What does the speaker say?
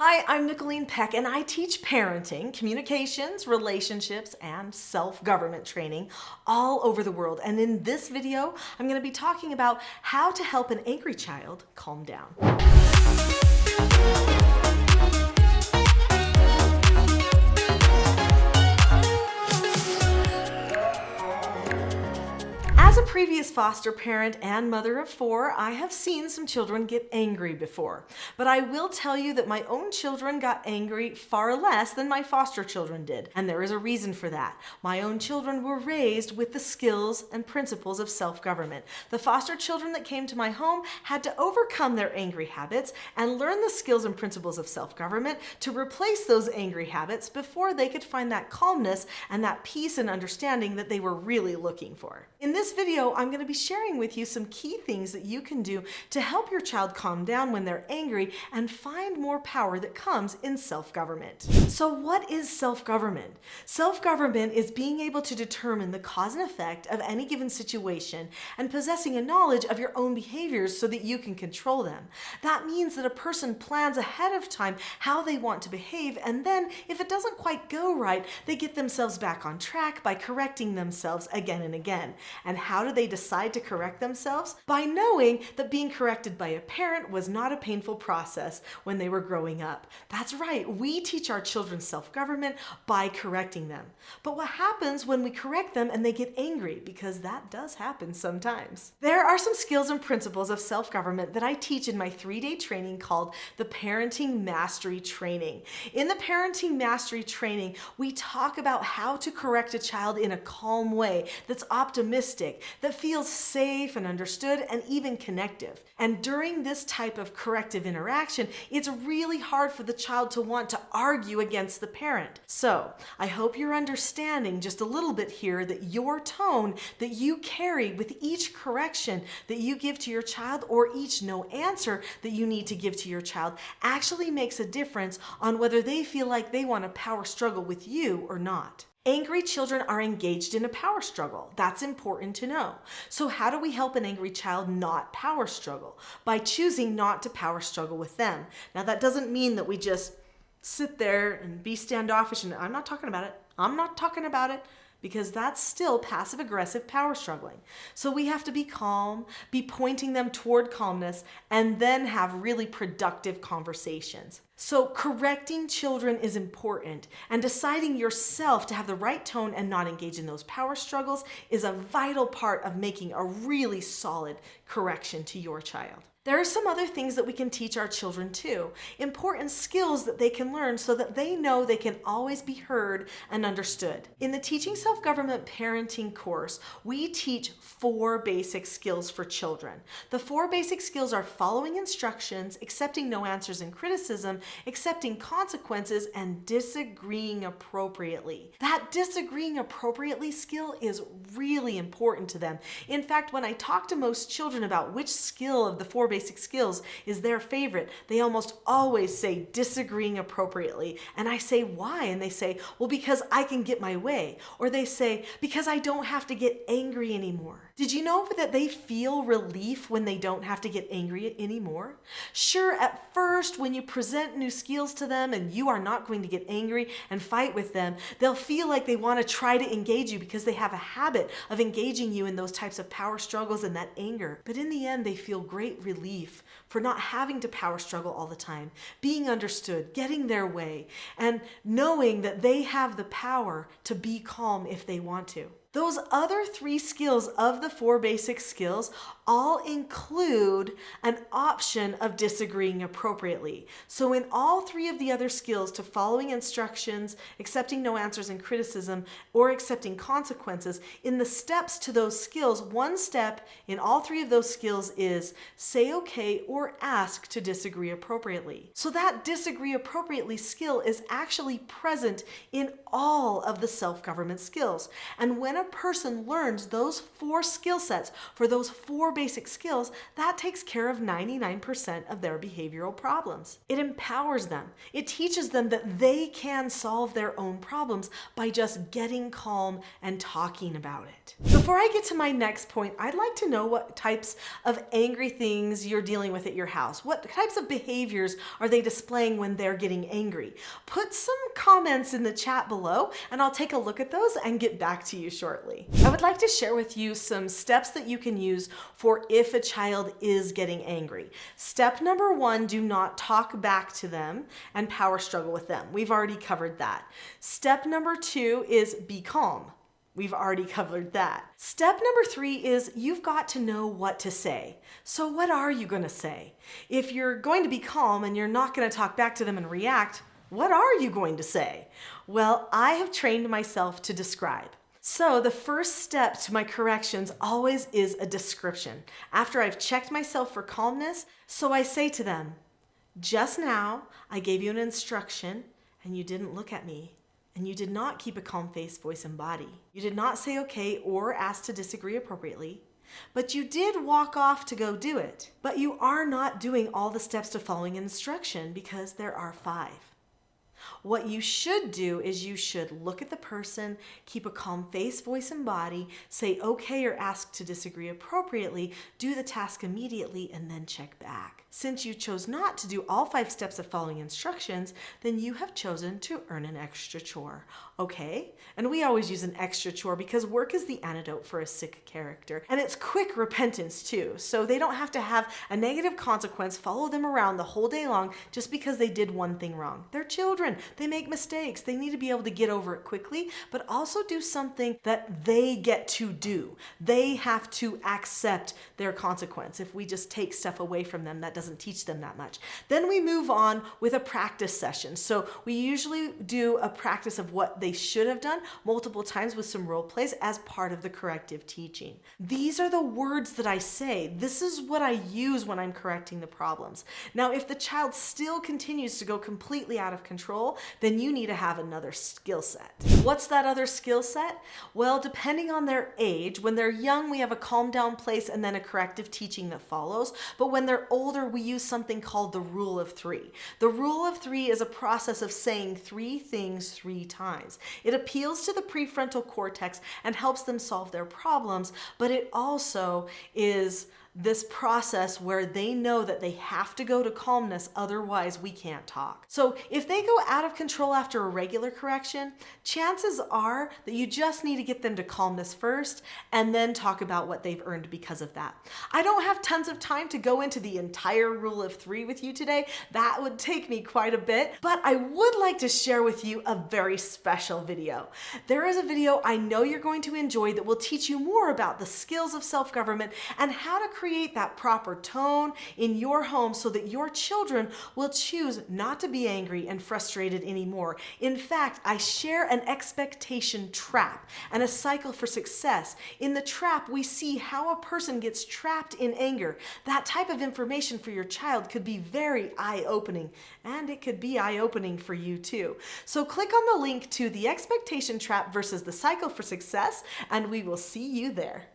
Hi, I'm Nicolene Peck, and I teach parenting, communications, relationships, and self-government training all over the world. And in this video, I'm going to be talking about how to help an angry child calm down. As a previous foster parent and mother of four, I have seen some children get angry before. But I will tell you that my own children got angry far less than my foster children did. And there is a reason for that. My own children were raised with the skills and principles of self-government. The foster children that came to my home had to overcome their angry habits and learn the skills and principles of self-government to replace those angry habits before they could find that calmness and that peace and understanding that they were really looking for. In this video, I'm going to be sharing with you some key things that you can do to help your child calm down when they're angry and find more power that comes in self-government. So what is self-government? Self-government is being able to determine the cause and effect of any given situation and possessing a knowledge of your own behaviors so that you can control them. That means that a person plans ahead of time how they want to behave, and then if it doesn't quite go right, they get themselves back on track by correcting themselves again and again. And how do they decide to correct themselves? By knowing that being corrected by a parent was not a painful process when they were growing up. That's right, we teach our children self-government by correcting them. But what happens when we correct them and they get angry? Because that does happen sometimes. There are some skills and principles of self-government that I teach in my 3-day training called the Parenting Mastery Training. In the Parenting Mastery Training, we talk about how to correct a child in a calm way that's optimistic, that feels safe and understood and even connective. And during this type of corrective interaction, it's really hard for the child to want to argue against the parent. So I hope you're understanding just a little bit here that your tone that you carry with each correction that you give to your child or each no answer that you need to give to your child actually makes a difference on whether they feel like they want a power struggle with you or not. Angry children are engaged in a power struggle. That's important to know. So how do we help an angry child not power struggle? By choosing not to power struggle with them. Now that doesn't mean that we just sit there and be standoffish and I'm not talking about it. I'm not talking about it. Because that's still passive-aggressive power struggling. So we have to be calm, be pointing them toward calmness, and then have really productive conversations. So correcting children is important, and deciding yourself to have the right tone and not engage in those power struggles is a vital part of making a really solid correction to your child. There are some other things that we can teach our children too, important skills that they can learn so that they know they can always be heard and understood. In the Teaching Self-Government Parenting course, we teach 4 basic skills for children. The 4 basic skills are following instructions, accepting no answers and criticism, accepting consequences, and disagreeing appropriately. That disagreeing appropriately skill is really important to them. In fact, when I talk to most children about which skill of the 4 basic skills is their favorite, they almost always say disagreeing appropriately. And I say, why? And they say, well, because I can get my way. Or they say, because I don't have to get angry anymore. Did you know that they feel relief when they don't have to get angry anymore? Sure, at first, when you present new skills to them and you are not going to get angry and fight with them, they'll feel like they want to try to engage you because they have a habit of engaging you in those types of power struggles and that anger. But in the end, they feel great relief for not having to power struggle all the time, being understood, getting their way, and knowing that they have the power to be calm if they want to. Those other 3 skills of the 4 basic skills all include an option of disagreeing appropriately. So in all 3 of the other skills, to following instructions, accepting no answers and criticism, or accepting consequences, in the steps to those skills, one step in all 3 of those skills is say okay or ask to disagree appropriately. So that disagree appropriately skill is actually present in all of the self-government skills. And when a person learns those 4 skill sets for those 4 basic skills, that takes care of 99% of their behavioral problems. It empowers them. It teaches them that they can solve their own problems by just getting calm and talking about it. Before I get to my next point, I'd like to know what types of angry things you're dealing with at your house. What types of behaviors are they displaying when they're getting angry? Put some comments in the chat below and I'll take a look at those and get back to you shortly. I would like to share with you some steps that you can use for if a child is getting angry. Step number 1, do not talk back to them and power struggle with them. We've already covered that. Step number 2 is be calm. We've already covered that. Step number 3 is you've got to know what to say. So what are you going to say? If you're going to be calm and you're not going to talk back to them and react, what are you going to say? Well, I have trained myself to describe. So the first step to my corrections always is a description. After I've checked myself for calmness, so I say to them, just now I gave you an instruction and you didn't look at me. And you did not keep a calm face, voice, and body. You did not say okay or ask to disagree appropriately, but you did walk off to go do it. But you are not doing all the steps to following an instruction because there are 5. What you should do is you should look at the person, keep a calm face, voice, and body, say okay or ask to disagree appropriately, do the task immediately, and then check back. Since you chose not to do all 5 steps of following instructions, then you have chosen to earn an extra chore. Okay? And we always use an extra chore because work is the antidote for a sick character. And it's quick repentance too, so they don't have to have a negative consequence follow them around the whole day long just because they did one thing wrong. They're children. They make mistakes. They need to be able to get over it quickly, but also do something that they get to do. They have to accept their consequence. If we just take stuff away from them, that doesn't teach them that much. Then we move on with a practice session. So we usually do a practice of what they should have done multiple times with some role plays as part of the corrective teaching. These are the words that I say. This is what I use when I'm correcting the problems. Now, if the child still continues to go completely out of control, then you need to have another skill set. What's that other skill set? Well, depending on their age, when they're young, we have a calm down place and then a corrective teaching that follows. But when they're older, we use something called the rule of 3. The rule of 3 is a process of saying 3 things 3 times. It appeals to the prefrontal cortex and helps them solve their problems, but it also is this process where they know that they have to go to calmness, otherwise we can't talk. So if they go out of control after a regular correction, chances are that you just need to get them to calmness first and then talk about what they've earned because of that. I don't have tons of time to go into the entire rule of 3 with you today. That would take me quite a bit, but I would like to share with you a very special video. There is a video I know you're going to enjoy that will teach you more about the skills of self-government and how to create that proper tone in your home so that your children will choose not to be angry and frustrated anymore. In fact, I share an expectation trap and a cycle for success. In the trap, we see how a person gets trapped in anger. That type of information for your child could be very eye-opening, and it could be eye-opening for you too. So click on the link to the expectation trap versus the cycle for success, and we will see you there.